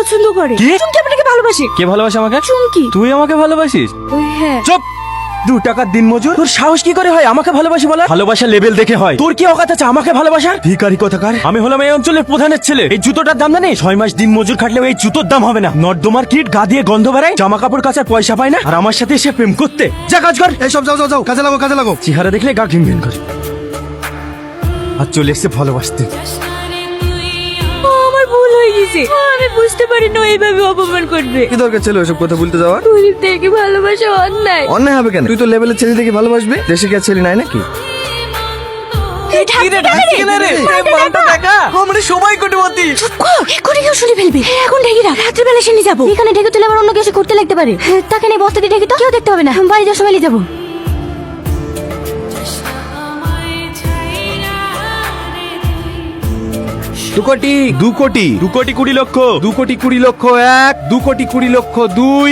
পছন্দ করে। কি? চুমকি আপনাকে ভালোবাসে। কে ভালোবাসে আমাকে? চুমকি। তুই আমাকে ভালোবাসিস? হ্যাঁ। চুপ! 2 টাকার দিন মজুর, তোর সাহস কি করে হয় আমাকে ভালোবাসি বলা? ভালোবাসার লেভেল দেখে হয়। তোর কি অকাত আছে আমাকে ভালোবাসার? ভিখারি কোথাকার। আমি হলাম এই অঞ্চলের প্রধানের ছেলে। এই জুতোটার দাম জানিস? 6 মাস দিন মজুর খাটলেও এই জুতোর দাম হবে না। নর্দমার কিট, গা দিয়ে গন্ধ বেড়ায়, জামা কাপড় কাচার পয়সা পায় না, আর আমার সাথে এসে প্রেম করতে। যা কাজ কর। এইসব যাও যাও যাও, কাজে লাগো কাজে লাগো। চেহারা দেখলে গা ঘিন ঘিন করে। আর চলে এসে ভালোবাসতে। আমার ভুল হয়ে গেছে। আমি বুঝতে পারি না এইভাবে অপমান করবে। কি দরকার ছিল এসব কথা বলতে যাওয়ার? গরিব থেকে ভালোবাসা অন্যায়। অন্যায় হবে কেন? তুই তো লেভেলের ছেলে দেখে ভালোবাসবি। দেশে কি আর ছেলে নাই নাকি? আমরা সবাই কোটিপতি। এক্ষুনি কেউ শুনে ফেলবে। এখন ঢেকে রাখ, রাত্রিবেলা এসে নিয়ে যাবো। এখানে ঢেকে তুলে আবার অন্য কিছু করতে লাগতে পারে। তাকে নিয়ে বস্তা দিয়ে ঢেকে তো কেউ দেখতে হবে না। বাড়ি যাওয়ার সময় নিয়ে যাবো। 2 কোটি 2 কোটি 2 কোটি 20 লক্ষ 2 কোটি 20 লক্ষ 1 2 কোটি 20 লক্ষ 2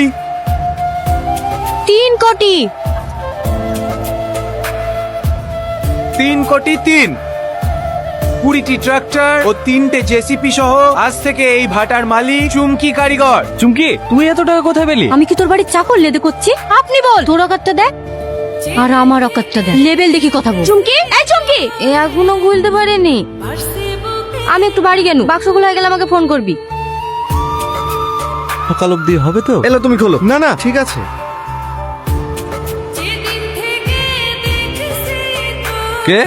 3 কোটি 3 কোটি 3 20টি ট্রাক্টর ও 3টে জেসিপি সহ আজ থেকে এই ভাটার মালিক চুমকি কারিগর। চুমকি, তুই এত টাকা কোথায় পেলি? আমি কি তোর বাড়ির চাকর লেদে করছি? আপনি বল, তোর অকাতটা দেখ আর আমার অকাতটা দেখ। লেভেল দেখি কথা বল। চুমকি, এই চুমকি, এখনো খুলতে পারেনি। আমি একটু বাড়ি গেল, বাক্সগুলো হয়ে গেলে আমাকে ফোন করবি। সকাল অব্দি হবে তো? এলো তুমি খোলো। না না ঠিক আছে। কে?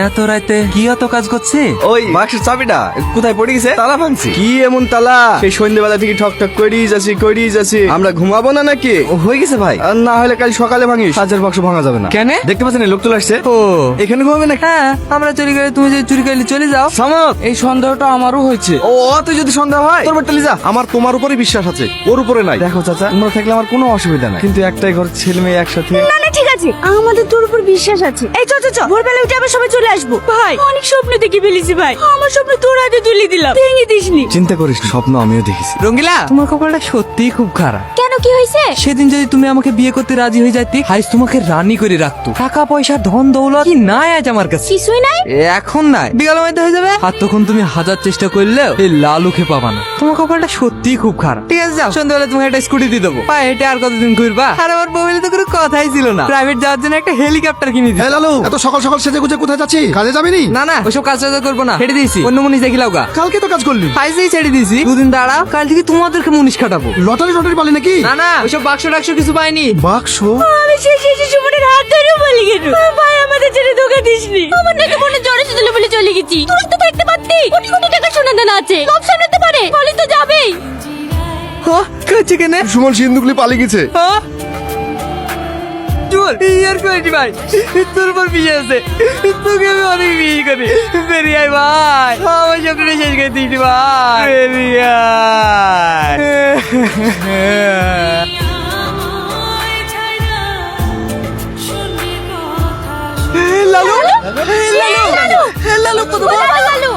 এত রাতে কি এত কাজ করছে? ওই বাক্সের চাবিটা কোথায় পড়ে গেছে? তালা ভাঙছি। কি এমন তালা? সেই সন্ধ্যেবেলা থেকে ঠক ঠক করেই যাচ্ছি। আমরা ঘুমাবো না নাকি? ও, হয়ে গেছে ভাই। আর না হলে কাল সকালে ভাঙিস। সাজের বাক্স ভাঙা যাবে না। কেন? দেখতে পাচ্ছেন লোক চলে আসছে। ও, এখানে ঘুমাবে না? হ্যাঁ, আমরা চুরি করে, তুমি যদি চুরি করলে চলে যাও। সামক, এই সন্দেহটা আমারও হয়েছে। ও তুই যদি সন্দেহ হয় তোর বাড়িতে যা। আমার তোমার উপরে বিশ্বাস আছে, ওর উপরে নাই। দেখো চাচা, তোমরা থাকলে আমার কোনো অসুবিধা নাই, কিন্তু একটাই ঘর, ছেলে মেয়ে একসাথে। না না ঠিক আছে, আমাদের তোর উপর বিশ্বাস আছে। এই চ চ চ, ভোরবেলা উঠে আবার সবাই চলে আসবো। ভাই অনেক স্বপ্ন দেখে ফেলেছি ভাই। আমার স্বপ্ন তোর হাতে তুলে দিলাম, ভেঙে দিসনি। চিন্তা করিস না, স্বপ্ন আমিও দেখেছি। রঙ্গিলা, তোমার কপালটা সত্যিই খুব খারাপ। কেন, কি হয়েছে? সেদিন যদি তুমি আমাকে বিয়ে করতে রাজি হয়ে যাইতে, হাইস তোমাকে রানী করে রাখতো। টাকা পয়সা ধন দৌলত কি নাই আজ আমার কাছে? কিছুই নাই। এখন নাই, বিকালের মধ্যে হয়ে যাবে। আর তখন তুমি হাজার চেষ্টা করলেও এই লালুকে পাবা না। তোমার কপালটা সত্যিই খুব খারাপ। ঠিক আছে যাও, সন্ধ্যাবেলা তোমাকে একটা স্কুটি দিয়ে দেবো। পায়ে হেঁটে আর কতদিন ঘুরবা? আর আমার বউয়ের তো কোনো কথাই ছিল না। প্রাইভেট যাওয়ার জন্য একটা হেলিকপ্টার কিনে দিই। হ্যাঁ লালু, এত সকাল সকাল সেজে গুজে কোথায় যাচ্ছি? কাজে যাবি নি? না না, ওসব কাজ টাজ করবো না, ছেড়ে দিয়েছি। অন্য মুনিশ দেখিলাও গা। কালকে তো কাজ করলি। ফাইজেই ছেড়ে দিয়েছি। 2 দিন দাঁড়াও, কাল থেকে তোমাদেরকে মুনিশ খাটাবো। লটারি টটারি পালি নাকি? না না, ওইসব বাক্স টাক্স কিছু পাইনি। বাক্স? আমি শেষে সুমনের হাত ধরে বলি গেল, ভাই আমাদের ছেড়ে ধোকা দিসনি। আমার নাকি মনে জ্বরে ছিল বলে চলে গেছি। তুই তো দেখতে পাচ্ছি কোটি কোটি টাকা সোনা দানা আছে, সব সামলাতে পারে, বলি তো যাবেই। হ্যাঁ, কাছে কেন? সুমন সিন্ধুকলি পালিয়ে গেছে। হ্যাঁ? চল, ইয়ার করেছি ভাই, তোর উপর বিয়ে আছে, তোকে আমি অনেক বিয়ে করি। বেরিয়ে আয় ভাই, আমার স্বপ্নটা শেষ করে দিয়েছি ভাই। বেরিয়ে আয়। লালু, লালু, লালু, কত লালু